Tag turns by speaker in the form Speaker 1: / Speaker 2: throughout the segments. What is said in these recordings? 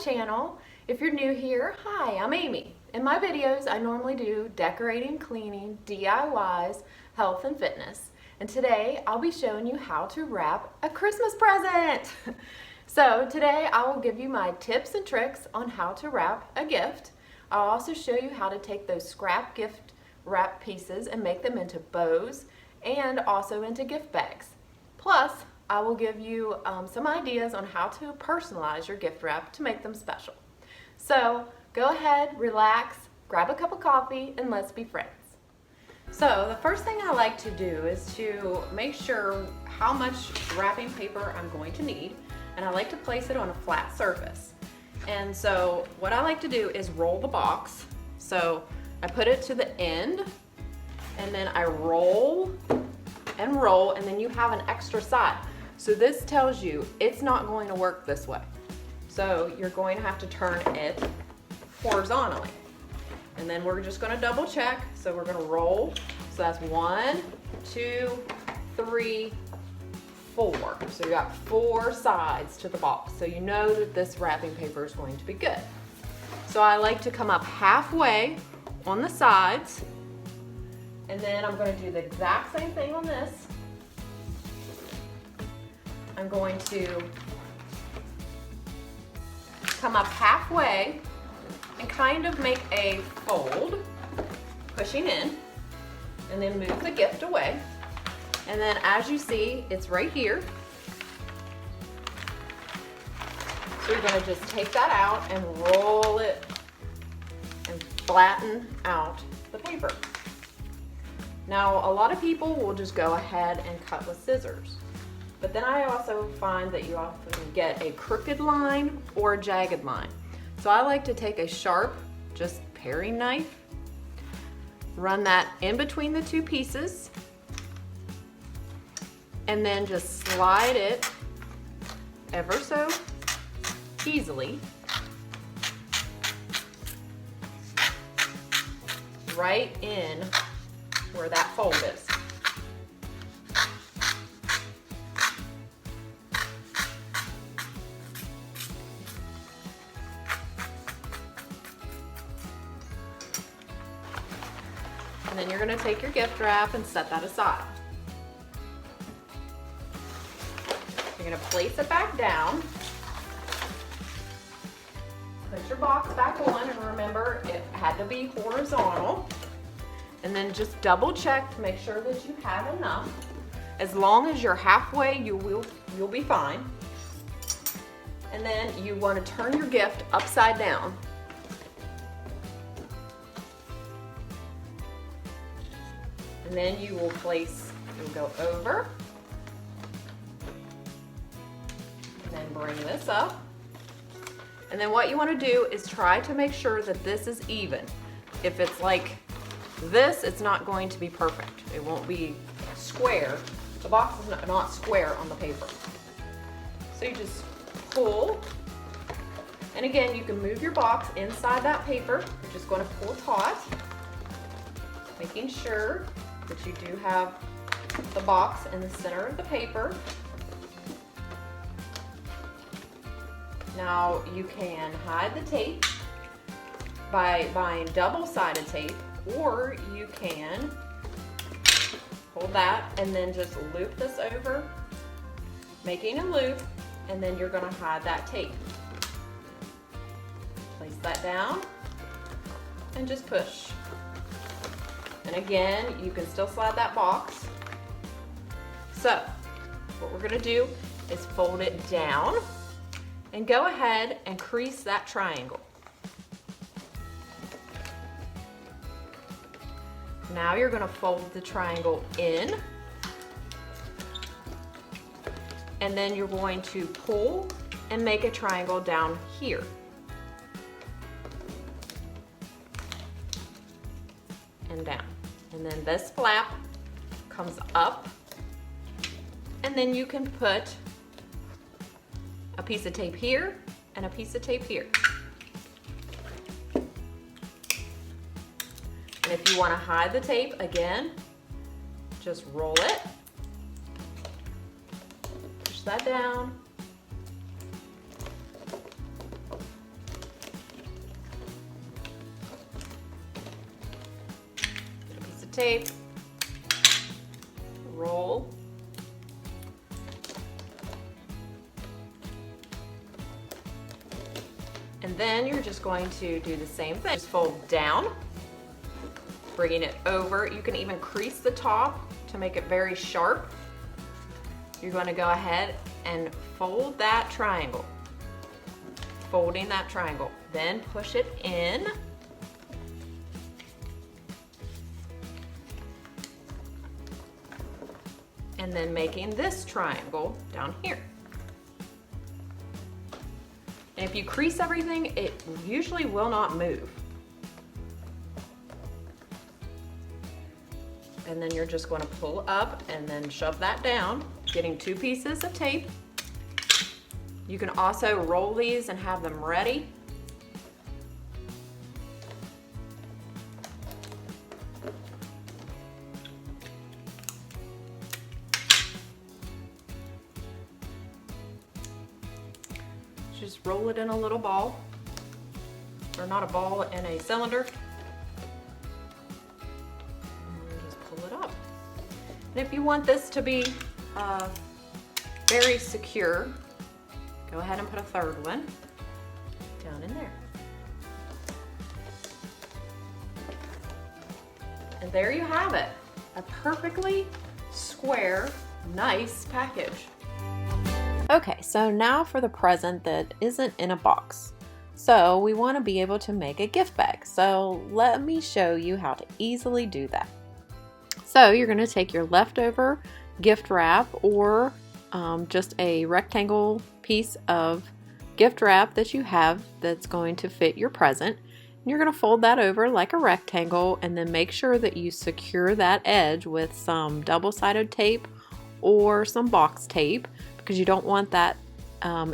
Speaker 1: channel. If you're new here, hi, I'm Amy. In my videos, I normally do decorating, cleaning, DIYs, health and fitness. And today, I'll be showing you how to wrap a Christmas present. So today, I will give you my tips and tricks on how to wrap a gift. I'll also show you how to take those scrap gift wrap pieces and make them into bows and also into gift bags. Plus, I will give you some ideas on how to personalize your gift wrap to make them special. So go ahead, relax, grab a cup of coffee, and let's be friends. So the first thing I like to do is to make sure how much wrapping paper I'm going to need, and I like to place it on a flat surface. And so what I like to do is roll the box. So I put it to the end, and then I roll, and then you have an extra side. So this tells you it's not going to work this way. So you're going to have to turn it horizontally. And then we're just gonna double check. So we're gonna roll. So that's 1, 2, 3, 4. So you got 4 sides to the box. So you know that this wrapping paper is going to be good. So I like to come up halfway on the sides. And then I'm gonna do the exact same thing on this. I'm going to come up halfway and kind of make a fold, pushing in, and then move the gift away. And then as you see, it's right here. So you're gonna just take that out and roll it and flatten out the paper. Now, a lot of people will just go ahead and cut with scissors. But then I also find that you often get a crooked line or a jagged line. So I like to take a sharp, just paring knife, run that in between the 2 pieces, and then just slide it ever so easily right in where that fold is. And then you're going to take your gift wrap and set that aside. You're going to place it back down. Put your box back on, and remember it had to be horizontal. And then just double check to make sure that you have enough. As long as you're halfway, you'll be fine. And then you want to turn your gift upside down. And then you will go over, and then bring this up. And then what you want to do is try to make sure that this is even. If it's like this, it's not going to be perfect. It won't be square. The box is not square on the paper. So you just pull, and again, you can move your box inside that paper. You're just going to pull taut, making sure that you do have the box in the center of the paper. Now you can hide the tape by buying double-sided tape, or you can hold that and then just loop this over, making a loop, and then you're going to hide that tape. Place that down and just push. And again, you can still slide that box. So what we're going to do is fold it down and go ahead and crease that triangle. Now you're going to fold the triangle in, and then you're going to pull and make a triangle down here. And down. And then this flap comes up, and then you can put a piece of tape here and a piece of tape here. And if you want to hide the tape, again, just roll it, push that down, tape, roll, and then you're just going to do the same thing. Just fold down, bringing it over. You can even crease the top to make it very sharp. You're going to go ahead and fold that triangle. Folding that triangle. Then push it in. And then making this triangle down here. And if you crease everything, it usually will not move. And then you're just going to pull up and then shove that down, getting 2 pieces of tape. You can also roll these and have them ready. Just roll it in a little ball, or not a ball, in a cylinder. And just pull it up. And if you want this to be very secure, go ahead and put a third one down in there. And there you have it, a perfectly square, nice package. Okay, so now for the present that isn't in a box. So we want to be able to make a gift bag. So let me show you how to easily do that. So you're going to take your leftover gift wrap, or just a rectangle piece of gift wrap that you have that's going to fit your present. And you're going to fold that over like a rectangle, and then make sure that you secure that edge with some double-sided tape or some box tape, because you don't want that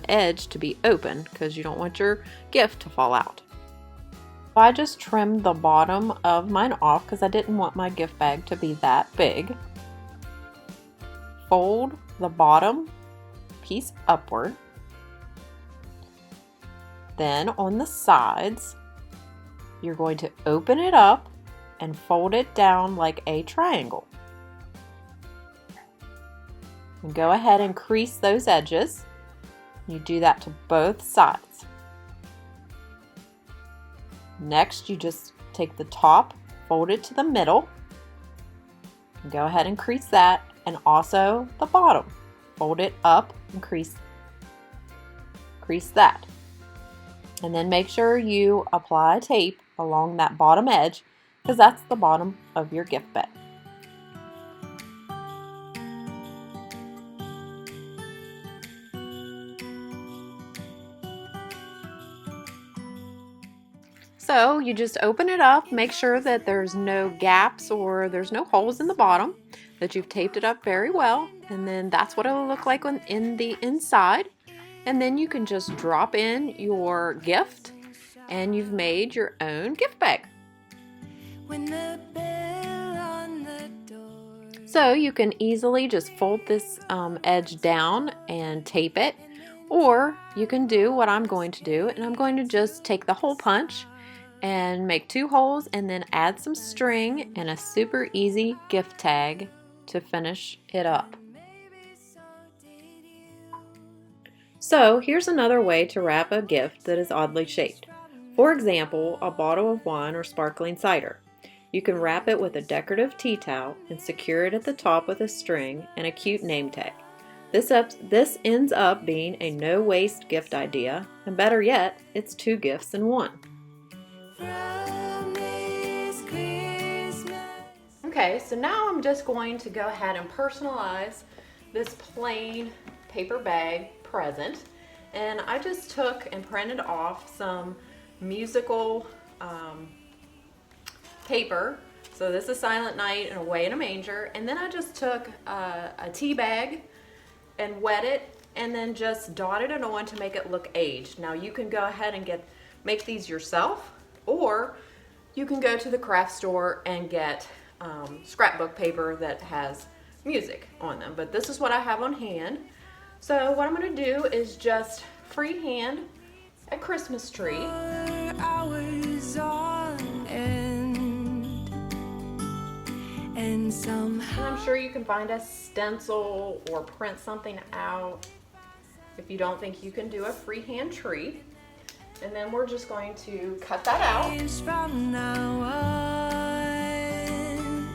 Speaker 1: edge to be open, because you don't want your gift to fall out. I just trimmed the bottom of mine off because I didn't want my gift bag to be that big. Fold the bottom piece upward. Then on the sides, you're going to open it up and fold it down like a triangle. And go ahead and crease those edges. You do that to both sides. Next, you just take the top, fold it to the middle. Go ahead and crease that, and also the bottom. Fold it up and crease that. And then make sure you apply tape along that bottom edge, because that's the bottom of your gift bag. So you just open it up, make sure that there's no gaps or there's no holes in the bottom, that you've taped it up very well, and then that's what it'll look like in the inside. And then you can just drop in your gift, and you've made your own gift bag. So you can easily just fold this edge down and tape it, or you can do what I'm going to do, and I'm going to just take the hole punch and make 2 holes, and then add some string and a super easy gift tag to finish it up. So here's another way to wrap a gift that is oddly shaped. For example, a bottle of wine or sparkling cider. You can wrap it with a decorative tea towel and secure it at the top with a string and a cute name tag. This ends up being a no-waste gift idea, and better yet, it's 2 gifts in 1. Okay, so now I'm just going to go ahead and personalize this plain paper bag present. And I just took and printed off some musical paper. So this is Silent Night and Away in a Manger. And then I just took a tea bag and wet it, and then just dotted it on to make it look aged. Now you can go ahead and make these yourself, or you can go to the craft store and get scrapbook paper that has music on them. But this is what I have on hand. So what I'm going to do is just freehand a Christmas tree. And I'm sure you can find a stencil or print something out if you don't think you can do a freehand tree. And then we're just going to cut that out. From now on,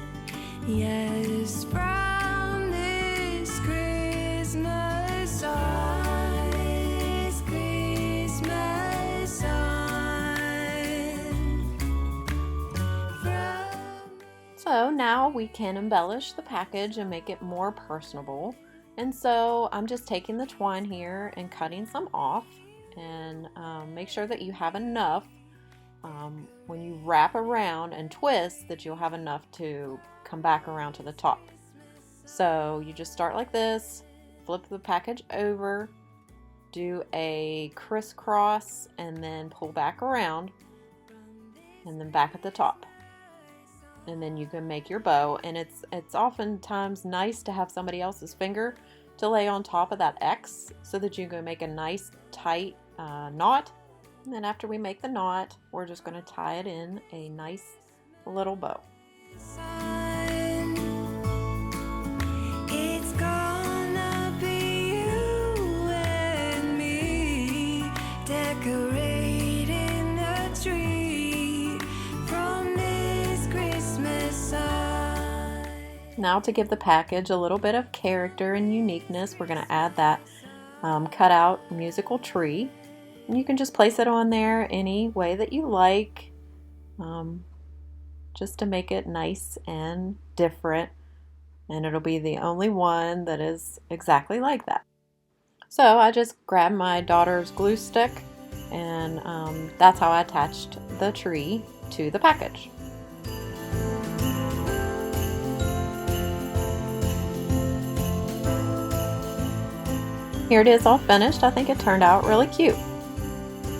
Speaker 1: yes, from this Christmas on, this Christmas on. So now we can embellish the package and make it more personable. And so I'm just taking the twine here and cutting some off. And make sure that you have enough when you wrap around and twist, that you'll have enough to come back around to the top. So you just start like this, flip the package over, do a crisscross, and then pull back around, and then back at the top. And then you can make your bow. And it's oftentimes nice to have somebody else's finger to lay on top of that X so that you can make a nice tight knot. And then after we make the knot, we're just going to tie it in a nice little bow. It's gonna be you and me decorating the tree from this Christmas side. Now, to give the package a little bit of character and uniqueness, we're going to add that cut out musical tree. And you can just place it on there any way that you like, just to make it nice and different. And it'll be the only one that is exactly like that. So I just grabbed my daughter's glue stick, and that's how I attached the tree to the package. Here it is all finished. I think it turned out really cute.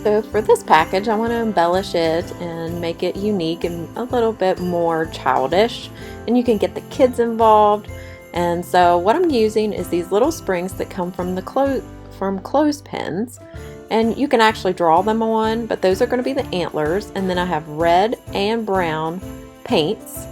Speaker 1: So for this package, I want to embellish it and make it unique and a little bit more childish. And you can get the kids involved. And so what I'm using is these little springs that come from the clothespins. And you can actually draw them on, but those are going to be the antlers. And then I have red and brown paints.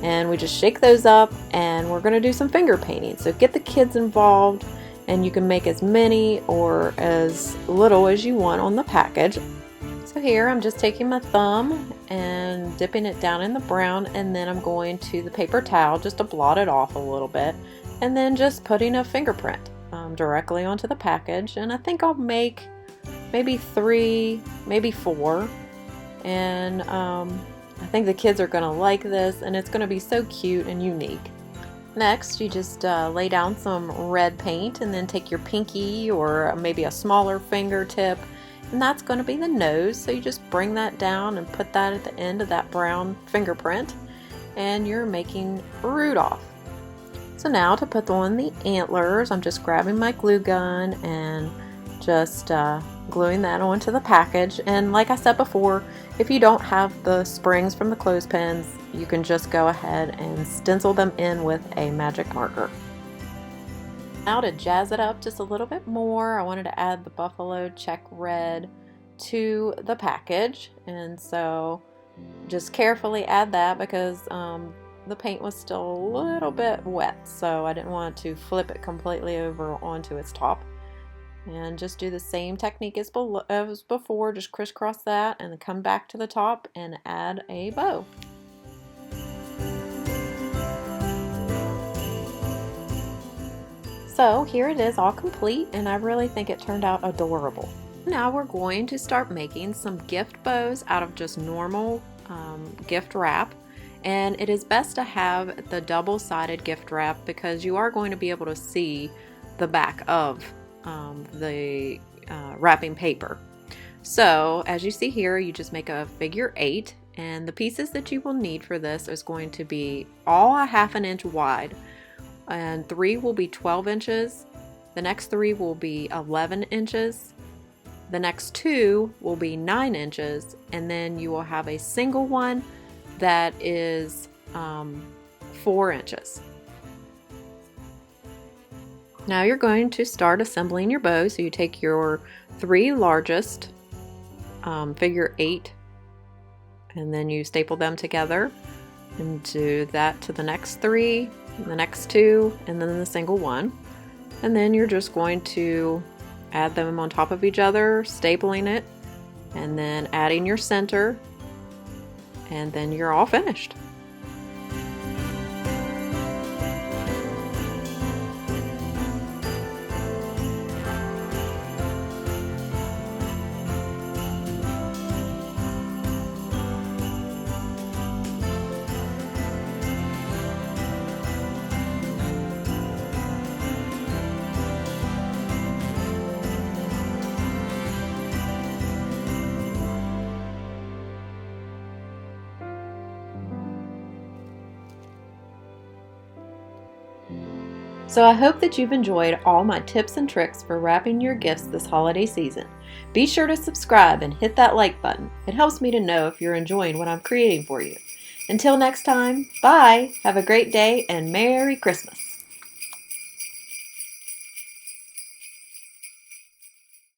Speaker 1: And we just shake those up, and we're going to do some finger painting. So get the kids involved. And you can make as many or as little as you want on the package. So here I'm just taking my thumb and dipping it down in the brown, and then I'm going to the paper towel just to blot it off a little bit, and then just putting a fingerprint directly onto the package. And I think I'll make maybe 3, maybe 4, and I think the kids are going to like this, and it's going to be so cute and unique. Next, you just lay down some red paint, and then take your pinky or maybe a smaller fingertip, and that's going to be the nose. So you just bring that down and put that at the end of that brown fingerprint, and you're making Rudolph. So now to put on the antlers, I'm just grabbing my glue gun and just gluing that onto the package. And like I said before, if you don't have the springs from the clothespins, you can just go ahead and stencil them in with a magic marker. Now to jazz it up just a little bit more, I wanted to add the buffalo check red to the package. And so just carefully add that because the paint was still a little bit wet, so I didn't want to flip it completely over onto its top. And just do the same technique as before, just crisscross that and then come back to the top and add a bow. So here it is all complete, and I really think it turned out adorable. Now we're going to start making some gift bows out of just normal gift wrap. And it is best to have the double-sided gift wrap because you are going to be able to see the back of the wrapping paper. So as you see here, you just make a figure 8, and the pieces that you will need for this is going to be all 1/2 inch wide, and 3 will be 12 inches, the next 3 will be 11 inches, the next 2 will be 9 inches, and then you will have a single one that is 4 inches. Now you're going to start assembling your bow. So you take your 3 largest figure 8, and then you staple them together, and do that to the next 3, the next 2, and then the single one. And then you're just going to add them on top of each other, stapling it, and then adding your center, and then you're all finished. So I hope that you've enjoyed all my tips and tricks for wrapping your gifts this holiday season. Be sure to subscribe and hit that like button. It helps me to know if you're enjoying what I'm creating for you. Until next time, bye! Have a great day and Merry Christmas!